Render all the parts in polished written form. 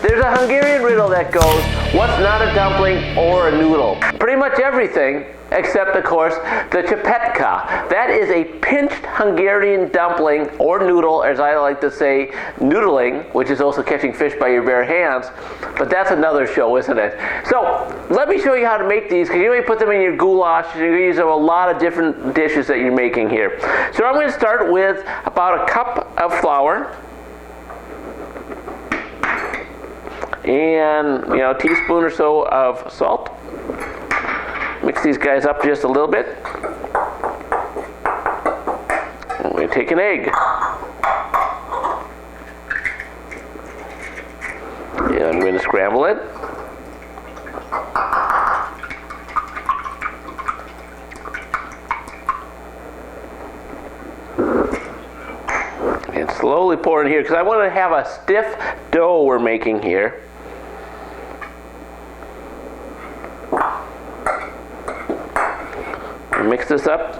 There's a Hungarian riddle that goes, what's not a dumpling or a noodle? Pretty much everything, except of course the Csipetke. That is a pinched Hungarian dumpling or noodle, as I like to say, noodling, which is also catching fish by your bare hands. But that's another show, isn't it? So let me show you how to make these, because you may put them in your goulash. You're going to use them in a lot of different dishes that you're making here. So I'm going to start with about a cup of flour. And, a teaspoon or so of salt. Mix these guys up just a little bit. And we take an egg. And I'm going to scramble it. And slowly pour in here, because I want to have a stiff dough we're making here. Mix this up.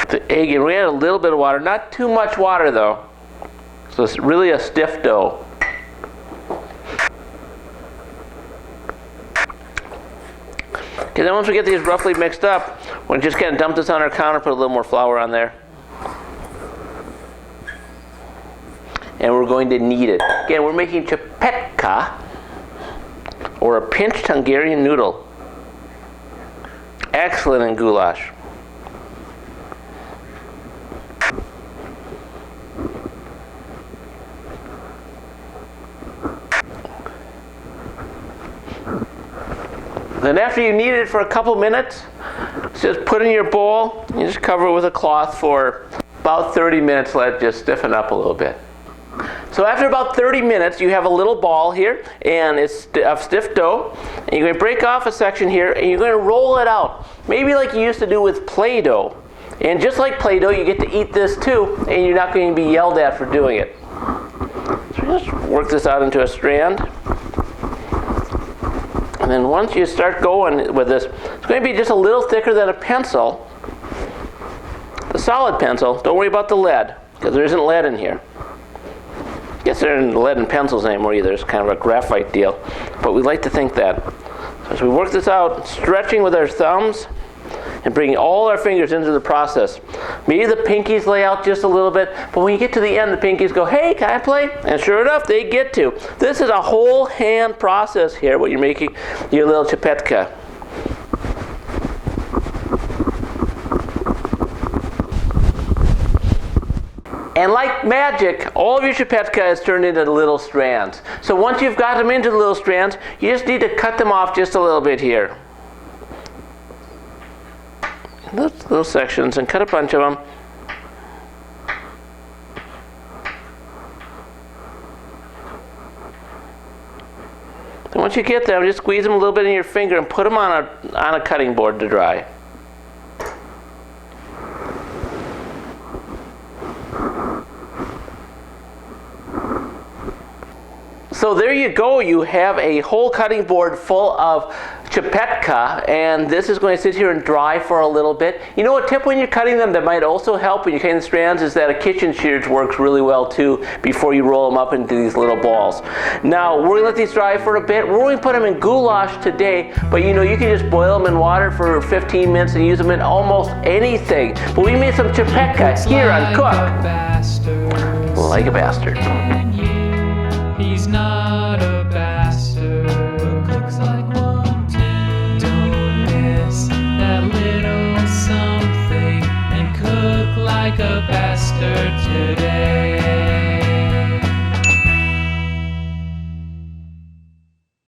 The egg, and we add a little bit of water, not too much water though. So it's really a stiff dough. Okay, then once we get these roughly mixed up, we're just gonna dump this on our counter, put a little more flour on there. And we're going to knead it. Again, we're making Csipetke, or a pinched Hungarian noodle. Excellent in goulash. Then after you knead it for a couple minutes, just put it in your bowl. You just cover it with a cloth for about 30 minutes. Let it just stiffen up a little bit. So after about 30 minutes, you have a little ball here, and it's of stiff dough. And you're going to break off a section here, and you're going to roll it out. Maybe like you used to do with Play-Doh. And just like Play-Doh, you get to eat this too, and you're not going to be yelled at for doing it. So just work this out into a strand. And then once you start going with this, it's going to be just a little thicker than a pencil. The solid pencil. Don't worry about the lead, because there isn't lead in here. I guess there isn't lead in pencils anymore either. It's kind of a graphite deal. But we like to think that. So as we work this out, stretching with our thumbs and bringing all our fingers into the process. Maybe the pinkies lay out just a little bit, but when you get to the end, the pinkies go, hey, can I play? And sure enough, they get to. This is a whole hand process here, what you're making your little Csipetke. And like magic, all of your Csipetke is turned into little strands. So once you've got them into the little strands, you just need to cut them off just a little bit here. Little sections, and cut a bunch of them. Then once you get them, just squeeze them a little bit in your finger and put them on a cutting board to dry. So there you go, you have a whole cutting board full of Csipetke, and this is going to sit here and dry for a little bit. You know, a tip when you're cutting them that might also help when you're cutting the strands is that a kitchen shears works really well too before you roll them up into these little balls. Now, we're going to let these dry for a bit. We're going to put them in goulash today, but you can just boil them in water for 15 minutes and use them in almost anything. But we made some Csipetke here on Cook Like a Bastard. He's not a bastard, but cooks like one too. Don't miss that little something and cook like a bastard today.